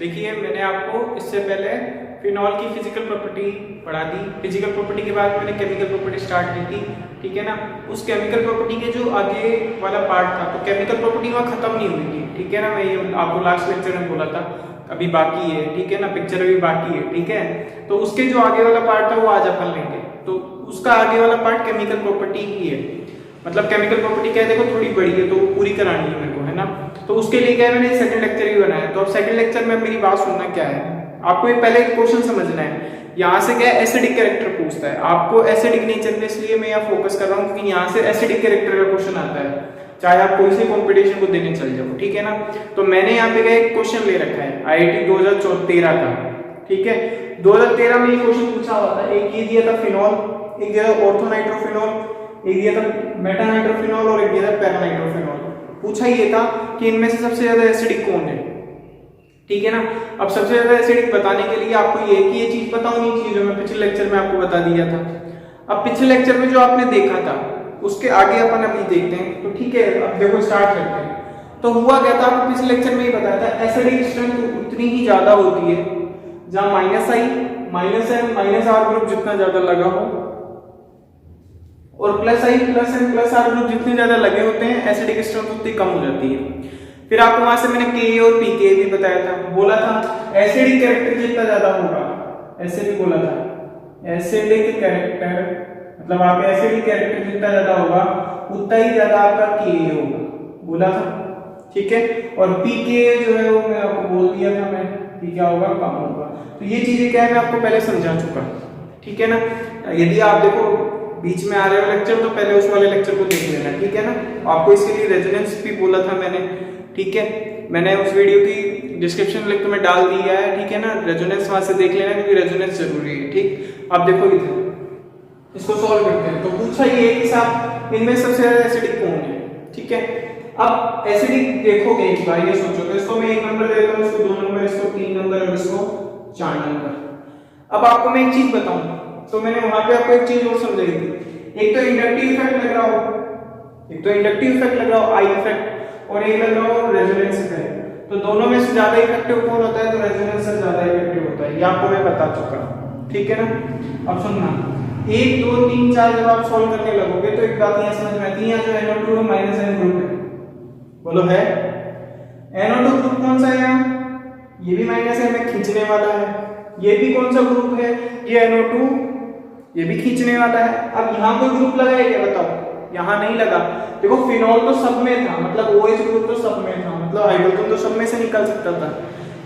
देखिए मैंने आपको इससे पहले फिनॉल की फिजिकल प्रॉपर्टी पढ़ा दी। फिजिकल प्रॉपर्टी के बाद मैंने केमिकल प्रॉपर्टी स्टार्ट की थी, ठीक है ना। उस केमिकल प्रॉपर्टी के जो आगे वाला पार्ट था, तो केमिकल प्रॉपर्टी वहाँ खत्म नहीं हुई थी, ठीक है ना। मैं ये आपको लास्ट लेक्चर में बोला था, अभी बाकी है, ठीक है ना, पिक्चर अभी बाकी है, ठीक है। तो उसके जो आगे वाला पार्ट था वो आज अपन लेंगे। तो उसका आगे वाला पार्ट केमिकल प्रॉपर्टी ही है। मतलब केमिकल प्रॉपर्टी क्या है, देखो थोड़ी बड़ी है तो पूरी करानी है मेरे को, है ना। तो उसके लिए क्या है, मैंने सेकंड लेक्चर भी बनाया। तो अब सेकंड लेक्चर में मेरी बात सुनना क्या है, आपको ये पहले क्वेश्चन समझना है। यहाँ से क्या है, एसिडिक कैरेक्टर पूछता है आपको, एसिडिक नेचर में, इसलिए मैं यहाँ फोकस कर रहा हूँ क्योंकि यहाँ से एसिडिक कैरेक्टर का क्वेश्चन आता है, चाहे आप कोई से कंपटीशन को देने चल जाओ, ठीक है ना। तो मैंने यहाँ पे एक क्वेश्चन ले रखा है IIT 2013 का, ठीक है। 2013 में ये क्वेश्चन पूछा हुआ था। एक ये दिया था फिनॉल, एक दिया था ऑर्थोनाइट्रोफिनॉल, एक दिया था मेटानाइट्रोफिनॉल और एक दिया था पैरानाइट्रोफिनॉल। पूछा ये था कि इनमें से सबसे ज्यादा एसिडिक कौन है, ठीक है ना। अब सबसे ज्यादा एसिडिक बताने के लिए आपको ये चीज पता होनी चाहिए जो मैं पिछले लेक्चर में आपको बता दिया था। अब पिछले लेक्चर में जो आपने देखा था उसके आगे अपन अभी देखते हैं, तो ठीक है। अब देखो स्टार्ट करते हैं। तो हुआ क्या था, आपको पिछले लेक्चर में ही बताया था, एसिडिक स्ट्रेंथ उतनी ही ज्यादा होती है जहां -I -M -R ग्रुप जितना ज्यादा लगा हो, और +I +M +R ग्रुप जितने ज्यादा लगे होते हैं, एसिडिक स्ट्रेंथ उतनी कम हो जाती है। फिर आपको वहां से मैंने Ka और Pk भी बताया था, बोला था एसिडिक कैरेक्टर जितना ज्यादा होगा, ऐसे भी बोला था, एसिडिक कैरेक्टर मतलब आप एसिडिक कैरेक्टर जितना ज्यादा होगा उतना ही ज्यादा आपका Ka होगा, बोला था, ठीक है। और Pk जो है वो मैं आपको बोल दिया था, मैं कि क्या होगा, कम होगा। तो ये चीजें क्या है, मैं आपको पहले समझा चुका, ठीक है ना। यदि आप देखो बीच में आ रहे हो लेक्चर, तो पहले उस वाले लेक्चर को देख लेना, ठीक है ना। आपको इसके लिए रेजोनेंस भी बोला था मैंने, ठीक है। मैंने उस वीडियो की डिस्क्रिप्शन लिंक में डाल दिया है, ठीक है ना। रेजोनेंस वहां से देख लेना क्योंकि रेजोनेंस जरूरी है, ठीक। अब देखो इधर इसको सॉल्व करते हैं। तो पूछा ये कि साहब इनमें सबसे ज्यादा एसिडिक कौन है, ठीक है। अब एसिडिक देखोगे एक बार, ये सोचोगे, इसको मैं 1 नंबर देता हूं, इसको 2 नंबर, इसको 3 नंबर और इसको 4 नंबर। अब आपको मैं एक चीज बताऊं, तो मैंने वहां पे आपको एक चीज और समझाई थी। एक तो इंडक्टिव इफेक्ट लग रहा हो, आई इफेक्ट, और एक लग रहा हो रेजोनेंस इफेक्ट। तो दोनों में से ज्यादा इफेक्टिव कौन होता है, तो रेजोनेंस से ज्यादा इफेक्टिव होता है, ये आपको मैं बता चुका, ठीक है ना। अब सुनना, 1 2 3 4 जब आप सॉल्व करने लगोगे तो एक बात यहां समझ में आती है, यहाँ जो NO2 है -N ग्रुप है, बोलो है। NO2 ग्रुप कौन सा है, यहाँ ये भी -M है, खींचने वाला है। ये भी कौन सा ग्रुप है, ये NO2, ये भी खींचने वाला है। अब यहाँ कोई ग्रुप लगा है क्या, बताओ, यहाँ नहीं लगा। देखो फिनॉल तो सब में था, मतलब OH ग्रुप तो सब में था, मतलब हाइड्रोजन तो सब में से निकल सकता था।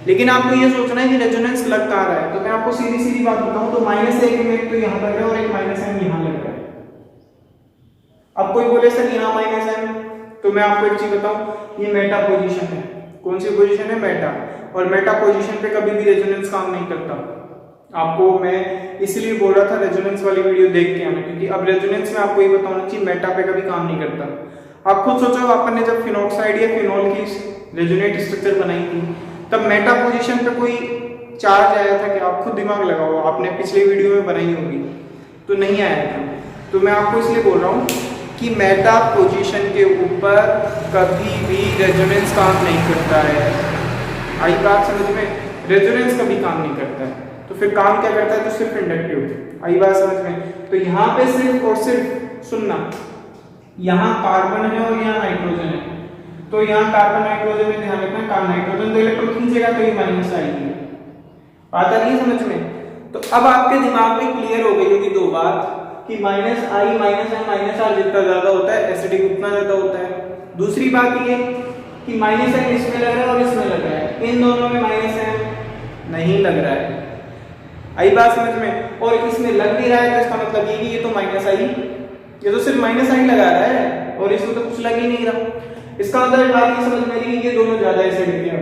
लेकिन आपको ये सोचना है कि रेजोनेंस लग कहाँ रहा है। तो मैं आपको सीधी बात बताऊं, तो -1 में तो यहाँ लग रहा है और एक -M यहाँ लग रहा है। अब कोई बोले सर यहाँ -M, तो मैं आपको एक चीज बताऊं, ये मेटा पोजीशन है। कौन सी पोजीशन है, मेटा। और मेटा पोजीशन पे कभी भी रेजोनेंस काम नहीं करता। आपको मैं इसलिए बोल रहा था रेजोनेंस वाली वीडियो देख के आना, क्योंकि अब रेजोनेंस में आपको ये बताना चाहिए मेटा पे कभी काम नहीं करता। आप खुद सोचो, अपन ने जब फिनॉक्साइड या फिनॉल की रेजोनेट स्ट्रक्चर बनाई थी, तब मेटा पोजीशन पे कोई चार्ज आया था कि आप खुद दिमाग लगाओ, आपने पिछले वीडियो में बनाई होगी, तो नहीं आया था। तो मैं आपको इसलिए बोल रहा हूँ कि मेटा पोजीशन के ऊपर कभी भी रेजोनेंस काम नहीं करता है। आई बात समझ में, रेजोनेंस कभी काम नहीं करता है। तो फिर काम क्या करता है, तो सिर्फ इंडक्टिव। आई बात समझ में। तो यहाँ पे सिर्फ और सिर्फ सुनना, यहाँ कार्बन है और यहाँ नाइट्रोजन है। तो यहाँ कार्बन नाइट्रोजन में ध्यान रखना, नाइट्रोजन तो इलेक्ट्रॉन खींचेगा, तो ये माइनस आएगी। बात आ रही है समझ में। तो अब आपके दिमाग में क्लियर हो गई होगी दो बात, कि -I -M -R जितना ज्यादा होता है एसिडिक उतना ज्यादा होता है। दूसरी बात ये कि -M इसमें लग रहा है और इसमें लग रहा है, इन दोनों में -M नहीं लग रहा है। आई बात समझ में। और इसमें लग भी रहा है, तो इसका मतलब ये कि ये तो -I, ये तो सिर्फ -I लगा रहा है और इसमें तो कुछ लग ही नहीं रहा। इसका मतलब बात ये समझ में आई कि ये दोनों ज्यादा एसिडिक है।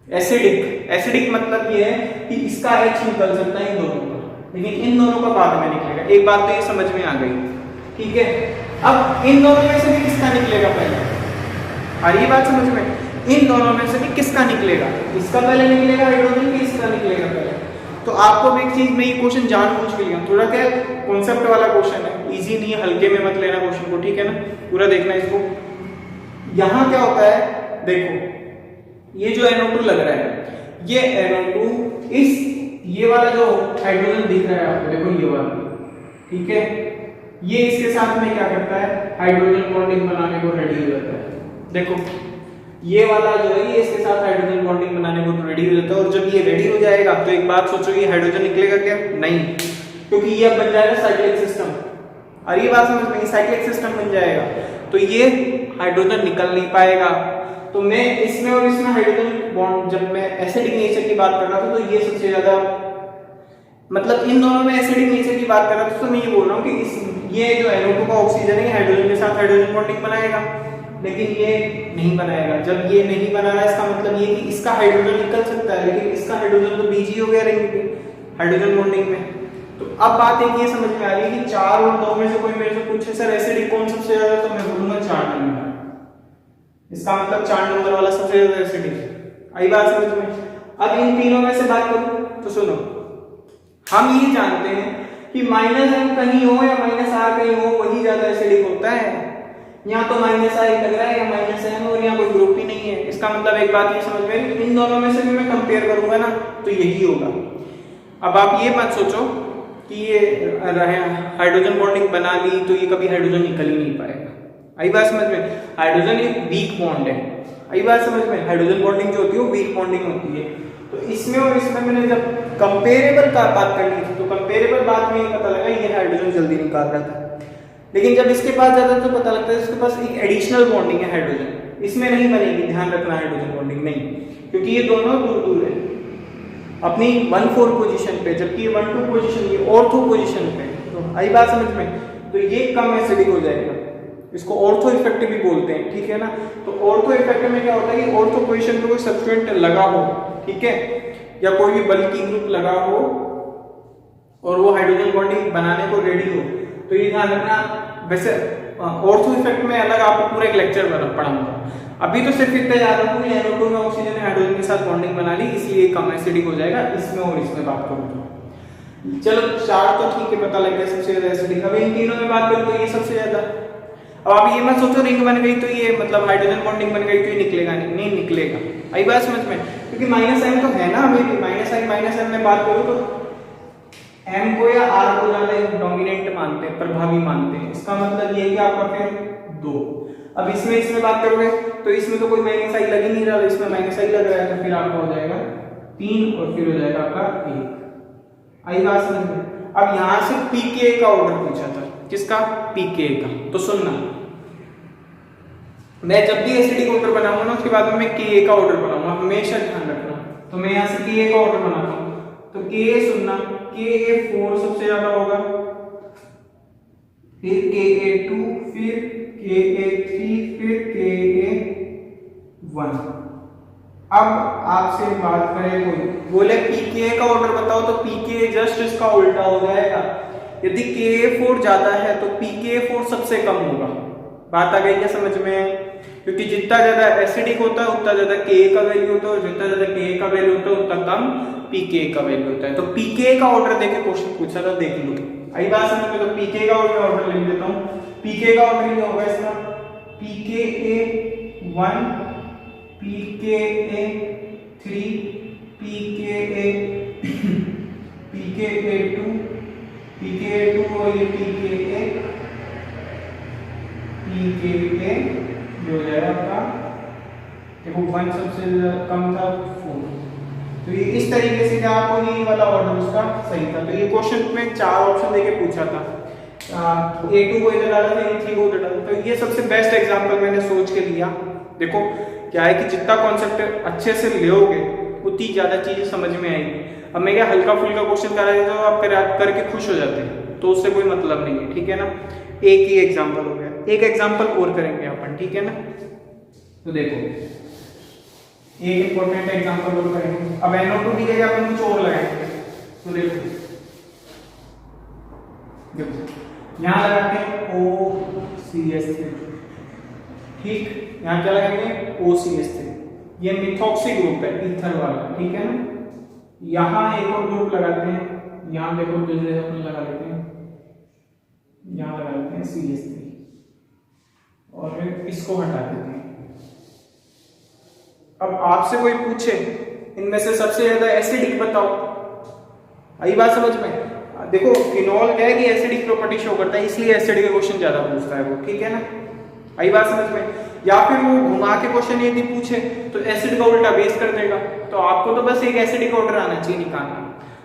एसिडिक मतलब ये है कि इसका H निकल सकता है इन दोनों का, लेकिन इन दोनों का बाद में निकलेगा। एक बात तो ये समझ में आ गई, ठीक है। अब इन दोनों में से भी किसका निकलेगा पहले, और ये बात समझ में, इन दोनों में से भी किसका निकलेगा, इसका पहले निकलेगा हाइड्रोजन की, इसका निकलेगा पहले। तो आपको भी एक चीज में ये क्वेश्चन जानबूझ के लिया, थोड़ा क्या कॉन्सेप्ट वाला क्वेश्चन है, इजी नहीं है, हल्के में मत लेना क्वेश्चन को, ठीक है ना, पूरा देखना इसको। यहां क्या होता है, देखो ये जो NO2 लग रहा है, ये NO2 इस ये वाला जो हाइड्रोजन दिख रहा है आपको, देखो ये वाला, ठीक है, ये इसके साथ में क्या करता है, हाइड्रोजन बॉन्डिंग बनाने को रेडी हो जाता है। देखो ये वाला जो है ये इसके साथ हाइड्रोजन बॉन्डिंग बनाने को रेडी हो जाता है, और जब ये रेडी हो जाएगा तो एक बात सोचो, ये हाइड्रोजन निकलेगा क्या? नहीं, क्योंकि ये अब बन जाएगा साइक्लिक सिस्टम। और ये बात समझ में, साइक्लिक सिस्टम बन जाएगा तो ये हाइड्रोजन निकल नहीं पाएगा। तो मैं इसमें और इसमें हाइड्रोजन बॉन्ड, जब मैं एसिडिक नेचर की बात कर रहा था तो ये सबसे ज्यादा, मतलब इन दोनों में एसिडिक नेचर की बात कर रहा था, तो मैं ये बोल रहा हूँ कि ये जो NO2 का ऑक्सीजन है हाइड्रोजन के साथ हाइड्रोजन बॉन्डिंग बनाएगा, लेकिन ये नहीं बनाएगा। जब ये नहीं बना रहा है इसका मतलब ये कि इसका हाइड्रोजन निकल सकता है, लेकिन इसका हाइड्रोजन तो बीजी हो गया रहेंगे हाइड्रोजन बॉन्डिंग में। तो अब बात एक ये समझ में आ रही है कि 4 और 2 में से कोई मेरे से पूछे सर एसिडिक कौन सबसे ज्यादा, तो मैं बोलूंगा 4 नंबर। इसका मतलब 4 नंबर वाला सबसे ज्यादा एसिडिक है। आई बात समझ में? अब इन तीनों में से बात करूं तो सुनो, हम ये जानते हैं कि -m कहीं हो या -r कहीं हो वही ज्यादा एसिडिक होता है। यहाँ तो -i लग रहा है या -m, और यहाँ कोई ग्रुप ही नहीं है। इसका मतलब एक बात ये समझ में, इन दोनों में से भी मैं कंपेयर करूंगा ना तो यही होगा। अब आप ये मत सोचो कि ये हाइड्रोजन बॉन्डिंग बना ली तो ये कभी हाइड्रोजन निकल ही नहीं पाएगा। आई बात समझ में? हाइड्रोजन एक वीक बॉन्ड है। आई बात समझ में? हाइड्रोजन बॉन्डिंग जो होती है वो वीक बॉन्डिंग होती है। तो इसमें और इसमें मैंने जब कंपेरेबल का बात करनी थी तो कंपेरेबल बात में ये पता लगा ये हाइड्रोजन जल्दी निकाल रहा था, लेकिन जब इसके पास जाता है तो पता लगता है इसके पास एक एडिशनल बॉन्डिंग है हाइड्रोजन, इसमें नहीं बनेगी, ध्यान रखना, हाइड्रोजन बॉन्डिंग नहीं, क्योंकि ये दोनों दूर दूर है अपनी 1,4 पोजीशन पे, जबकि ये 1,2 पोजीशन, ये ऑर्थो पोजीशन पे। तो आई बात समझ में? तो ये कम एसिडिक हो जाएगा, इसको ऑर्थो इफेक्ट भी बोलते हैं, ठीक है ना। तो ऑर्थो इफेक्ट में क्या होता है कि ऑर्थो पोजीशन पे कोई सब्स्टिट्यूएंट लगा हो, ठीक है, या कोई भी बल्कि ग्रुप लगा हो और वो हाइड्रोजन बॉन्डिंग बनाने को रेडी हो, तो ये ध्यान रखना। वैसे ऑर्थो इफेक्ट में अलग आपको पूरा एक लेक्चर पढ़ाऊंगा, अभी तो सिर्फ इतना याद रखो कि NO2 में ऑक्सीजन ने हाइड्रोजन के साथ बॉन्डिंग बना ली, इसलिए कम एसिडिक हो जाएगा इसमें और इसमें बात करूं तो। चलो 4 तो ठीक है, पता लग गया सबसे ज्यादा एसिडिक। अब इन तीनों में बात करूं तो ये सबसे ज्यादा। अब आप ये मत सोचो रिंग बन गई तो ये मतलब हाइड्रोजन बॉन्डिंग बन गई तो ये निकलेगा नहीं निकलेगा। आई बात समझ में? क्योंकि -m तो है ना, अभी -i -m में बात करूं तो m को या r को ज्यादा डोमिनेंट मानते हैं, प्रभावी मानते हैं। इसका मतलब ये है कि आपका फिर 2। अब इसमें बात करोगे तो इसमें तो कोई -i लग ही नहीं रहा, इसमें -i लग रहा है, तो फिर आपका हो जाएगा 3 और फिर हो जाएगा आपका 1। आई बात समझ में? अब यहां से pKa का ऑर्डर पूछा था, किसका? pKa का। तो सुनना, मैं जब भी एसिडिक ऑर्डर बनाऊंगा ना उसके बाद में मैं Ka का ऑर्डर बनाऊंगा, हमेशा ध्यान रखना। तो मैं यहां से Ka का ऑर्डर बनाता हूं, तो Ka सुनना, Ka4 सबसे ज्यादा होगा, फिर Ka2, फिर Ka3, फिर Ka1। अब आपसे बात करें कोई बोले pKa का ऑर्डर बताओ तो pKa जस्ट इसका उल्टा हो जाएगा। यदि Ka4 ज्यादा है तो pKa4 सबसे कम होगा। बात आ गई क्या समझ में? क्योंकि जितना ज्यादा एसिडिक होता है उतना ज्यादा Ka का वैल्यू होता है, और जितना ज्यादा Ka का वैल्यू होता है उतना कम pKa का वैल्यू होता है। तो pKa का ऑर्डर देके क्वेश्चन पूछा था, देख लो। आई बात समझ में? तो pKa का ऑर्डर लिख देता हूं। pKa का ऑर्डर क्या होगा इसका? pKa1, pKa3, pKa2, और ये pKa जो हो जाएगा आपका, देखो 1 सबसे कम था 4। तो ये इस तरीके से आपको ये वाला ऑर्डर उसका सही था। तो ये क्वेश्चन में 4 ऑप्शन देके पूछा था, A2 को इधर डाला था, A3 को उधर डाला। तो ये सबसे बेस्ट एग्जांपल मैंने सोच के लिया। देखो क्या है कि जितना कॉन्सेप्ट अच्छे से लोगे उतनी ज्यादा चीजें समझ में आएगी। अब मैं क्या हल्का फुल्का क्वेश्चन करा देता हूं, आप करके खुश हो जाते हैं, तो उससे कोई मतलब नहीं है, ठीक है ना। एक ही एग्जांपल हो गया, एक एग्जांपल और करेंगे अपन, ठीक है ना। तो देखो एक इंपॉर्टेंट एग्जांपल और करेंगे। अब NO2 की जगह अपन कुछ और लगाएंगे। तो देखो यहां लगाते हैं OCH3, ठीक। यहां क्या लगाएंगे? OCH3। ये मिथॉक्सी ग्रुप है, ईथर वाला, ठीक है ना। यहां एक और ग्रुप लगाते हैं, यहां देखो जैसे अपन लगा लेते हैं, यहां लगा लेते हैं CH3 और फिर इसको हटा देते हैं। अब आपसे कोई पूछे इनमें से सबसे ज्यादा एसिडिक बताओ। आई बात समझ में? देखो फिनॉल क्या है कि एसिडिक प्रॉपर्टी शो करता है, इसलिए एसिड का क्वेश्चन ज्यादा पूछता है वो, ठीक है ना? आई बात समझ में? या फिर वो घुमा के क्वेश्चन यदि पूछे तो एसिड का उल्टा बेस कर देगा, तो आपको तो बस एक एसिडिक ऑर्डर आना चाहिए निकालना।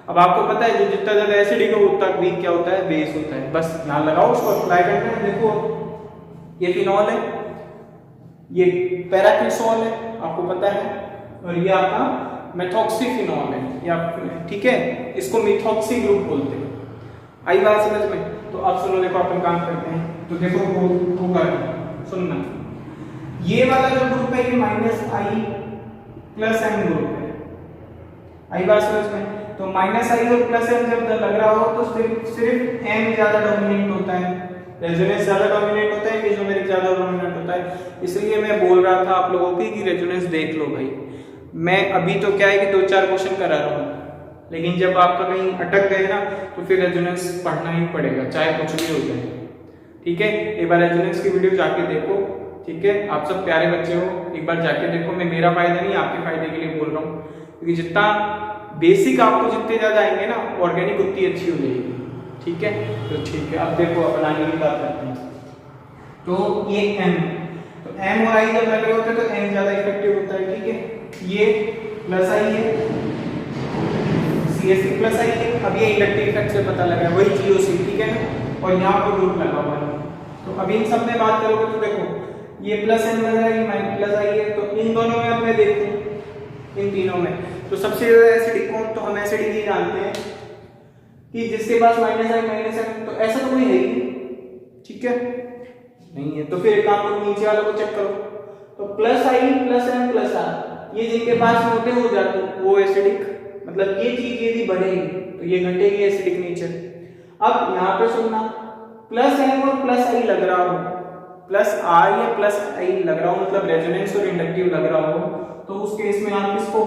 अब आपको पता है जो जितना ज्यादा एसिडिक हो उतना वीक क्या होता है, बेस होता है। बस ध्यान लगाओ, उसको अप्लाई करना है। देखो ये फिनॉल है, ये पैराक्रिसॉल है, आपको पता है, और ये आपका मेथॉक्सीफिनॉल है, या ठीक है, इसको मिथॉक्सी ग्रुप बोलते हैं। आई बात समझ में? तो अब सुनो, देखो अपन काम करते हैं। तो देखो होगा, सुनना, ये वाला जो ग्रुप है ये -I+M ग्रुप है। आई बात समझ में? तो -I और +M जब लग रहा हो तो सिर्फ M ज्यादा डोमिनेट होता है, रेजोनेंस ज्यादा डोमिनेट होता है, मेसोमेरिक ज्यादा डोमिनेट होता है। इसलिए मैं बोल रहा था आप लोगों की कि रेजोनेंस देख लो भाई। मैं अभी तो क्या है कि 2-4 क्वेश्चन करा रहा हूँ, लेकिन जब आपका कहीं अटक गए ना तो फिर रेजोनेंस पढ़ना ही पड़ेगा, चाहे कुछ भी हो जाए, ठीक है? एक बार रेजोनेंस की वीडियो जाके देखो, ठीक है? आप सब प्यारे बच्चे हो, एक बार जाके देखो। मैं मेरा फायदा नहीं, आपके फायदे के लिए बोल रहा हूँ, क्योंकि जितना बेसिक आपको जितने ज्यादा आएंगे ना, ऑर्गेनिक उतनी अच्छी हो जाएगी, ठीक है? तो ठीक है, अब देखो अपन आगे की बात करते हैं। तो ये M, तो M और I जब लगे होते हैं तो M ज्यादा इफेक्टिव होता है, ठीक है? ये +I है, CH3+I है। अब ये इलेक्ट्रिक इफेक्ट से पता लगा, वही GOC, ठीक है ना? और यहाँ पर ग्रुप लगा हुआ है। तो अब इन सब में बात करोगे तो देखो ये +M लग रहा है, ये -I है, तो इन दोनों में अब मैं देखूं, इन तीनों में तो सबसे ज्यादा एसिडिक कौन? तो हम एसिडिक ही जानते हैं कि जिसके पास -I-M, तो ऐसा तो कोई है ही नहीं, ठीक है? नहीं है, तो फिर एक काम करो, नीचे वाले को चेक करो, तो +I+M+R, ये जिनके पास होते हो जाते वो एसिडिक, मतलब ये चीज यदि बढ़ेगी तो ये घटेगी एसिडिक नेचर। अब यहाँ पे सुनना, +M और +I लग रहा हो, +R या +I लग रहा हो, मतलब रेजोनेंस और इंडक्टिव लग रहा हो, तो उस केस में आप किसको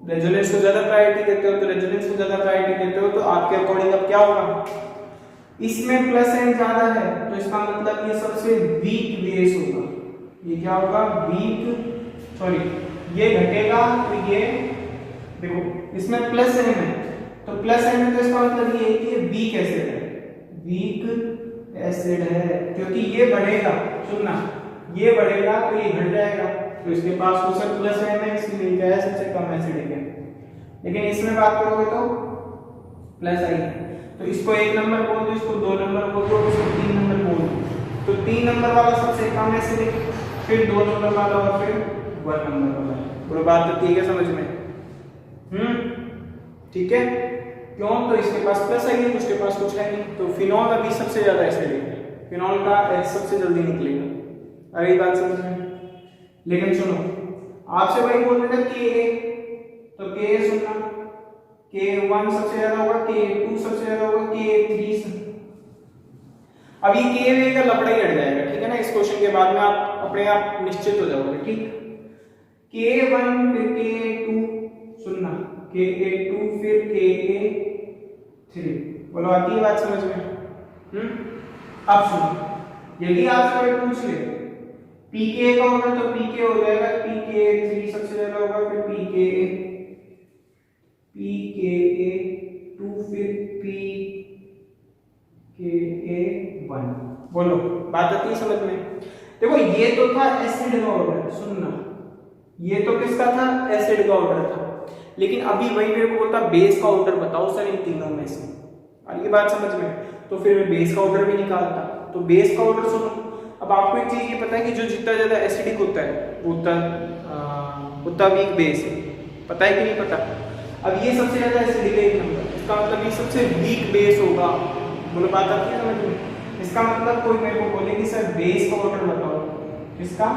रेजोनेंस को ज्यादा प्रायोरिटी देते हो? तो रेजोनेंस को ज्यादा प्रायोरिटी देते हो, तो आपके अकॉर्डिंग अब क्या होगा? इसमें +M ज्यादा है तो इसका मतलब ये सबसे वीक बेस होगा। ये क्या होगा? वीक, सॉरी, ये घटेगा, तो ये देखो इसमें +M है, तो +M है तो इसका मतलब ये है कि ये वीक एसिड है, वीक एसिड है, क्योंकि ये बढ़ेगा, सुनना, ये बढ़ेगा तो ये घट जाएगा, तो इसके पास तो सर +M है, इसलिए क्या है, सबसे कम एसिडिक है। लेकिन इसमें बात करोगे तो +I, तो इसको 1 नंबर बोल दो, इसको 2 नंबर बोल दो, इसको 3 नंबर बोल दो। तो 3 नंबर वाला सबसे कम एसिडिक, फिर 2 नंबर वाला और फिर 1 नंबर वाला। पूरी बात तो ठीक है समझ में? ठीक है? क्यों? तो इसके पास +I है, उसके पास कुछ है नहीं, तो फिनॉल अभी सबसे ज्यादा एसिडिक है, फिनॉल का H सबसे जल्दी निकलेगा। अभी बात समझ में? लेकिन सुनो, आपसे वही बोल रहे थे Ka, तो Ka सुनना, K1 सबसे ज्यादा होगा, K2 सबसे ज्यादा होगा, K3 अब ये Ka का लफड़ा ही हट जाएगा, ठीक है ना? इस क्वेश्चन के बाद में आप अपने आप निश्चित हो जाओगे, ठीक? K1 फिर K2, सुनना, Ka2 फिर Ka3, बोलो आती है बात समझ में? अब सुनो, यदि आपसे कोई पूछ ले pKa का होगा तो pK हो जाएगा, pKa3 सबसे ज्यादा होगा, फिर pKa2 फिर pKa1। बोलो बात आती है समझ में? देखो ये तो था एसिड का ऑर्डर, सुनना, ये तो किसका था? एसिड का ऑर्डर था। लेकिन अभी वही मेरे को बोलता बेस का ऑर्डर बताओ सर इन तीनों में से, और ये बात समझ में? तो फिर मैं बेस का ऑर्डर भी निकालता। तो बेस का ऑर्डर सुनो, अब आपको एक चीज ये पता है कि जो जितना ज्यादा एसिडिक होता है वो उतना वीक बेस है, पता है कि नहीं पता? अब ये सबसे ज्यादा एसिडिक है 1 नंबर, इसका मतलब ये सबसे वीक बेस होगा। बोलो बात आती है समझ में? इसका मतलब कोई मेरे को बोले कि सर बेस का ऑर्डर बताओ, इसका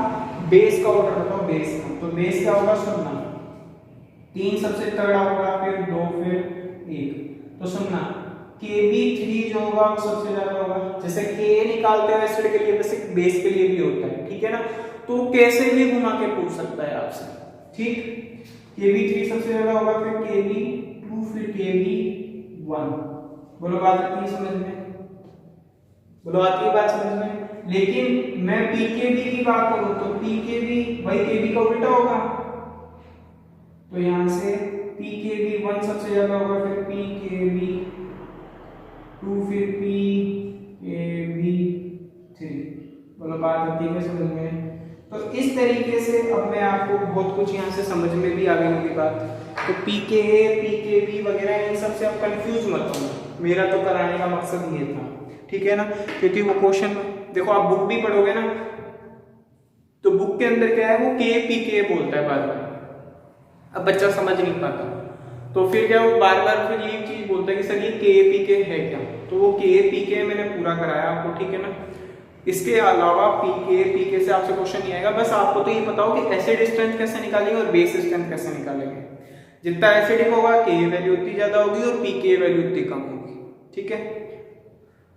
बेस का ऑर्डर बताओ, बेस का, तो बेस क्या होगा? सुनना, 3 सबसे तगड़ा होगा, फिर 2, फिर 1। तो सुनना, Kb3 जो होगा वो सबसे ज्यादा होगा। जैसे Ka निकालते हैं एसिड के लिए, वैसे बेस के लिए भी होता है, ठीक है ना? तो कैसे भी घुमा के पूछ सकता है आपसे, ठीक? Kb3 सबसे ज्यादा होगा, फिर Kb2, फिर Kb1। बोलो बात आती है समझ में? बोलो आती है बात समझ में? लेकिन मैं pKb की बात करूं तो pKb भाई Kb का उल्टा होगा, तो यहाँ से pKb1 सबसे ज्यादा होगा, फिर pKb2, फिर pKb3। बोलो बात आती है समझ में? तो इस तरीके से अब मैं आपको बहुत कुछ यहाँ से समझ में भी आ गई होगी बात। तो pKa, pKb वगैरह इन सब से आप कंफ्यूज मत होना, मेरा तो कराने का मकसद ये था, ठीक है ना। क्योंकि वो क्वेश्चन देखो, आप बुक भी पढ़ोगे ना तो बुक के अंदर क्या है, वो KPK बोलता है बार बार, अब बच्चा समझ नहीं पाता, तो फिर क्या वो बार बार फिर ये चीज बोलता है कि सर ये KPK है क्या, तो वो KPK मैंने पूरा कराया आपको, ठीक है ना। इसके अलावा pK से आपसे क्वेश्चन नहीं आएगा, बस आपको तो ये पता हो कि एसिड स्ट्रेंथ कैसे निकालेंगे और बेस स्ट्रेंथ कैसे निकालेंगे। जितना एसिडिक होगा Ka वैल्यू उतनी ज्यादा होगी और pK वैल्यू उतनी कम होगी, ठीक है।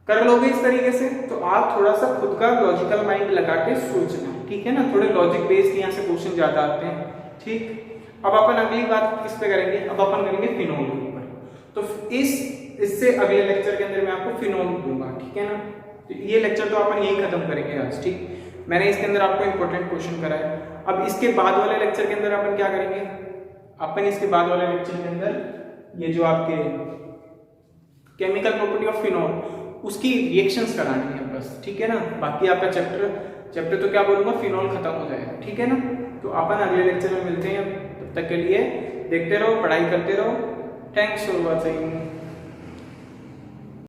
कर लोगे इस तरीके से, तो आप थोड़ा सा खुद का लॉजिकल माइंड लगा के सोचना, ठीक है ना। थोड़े लॉजिक बेस्ड यहाँ से क्वेश्चन ज्यादा आते हैं, ठीक। अब अपन अगली बात किस पे करेंगे, अब अपन करेंगे फिनोल के ऊपर। तो इससे अगले लेक्चर के अंदर मैं आपको फिनोल दूंगा, ठीक है ना। तो ये लेक्चर तो अपन यही खत्म करेंगे आज, ठीक। मैंने इसके अंदर आपको इंपॉर्टेंट क्वेश्चन कराया। अब इसके बाद वाले लेक्चर के अंदर अपन क्या करेंगे, अपन इसके बाद वाले लेक्चर के अंदर ये जो आपके केमिकल प्रॉपर्टी ऑफ फिनोल उसकी रिएक्शंस करानी है बस, ठीक है ना। बाकी आपका चैप्टर तो क्या बोलूंगा, फिनोल खत्म हो जाएगा, ठीक है ना। तो अपन अगले लेक्चर में मिलते हैं, तब तक के लिए देखते रहो, पढ़ाई करते रहो। Thanks for watching.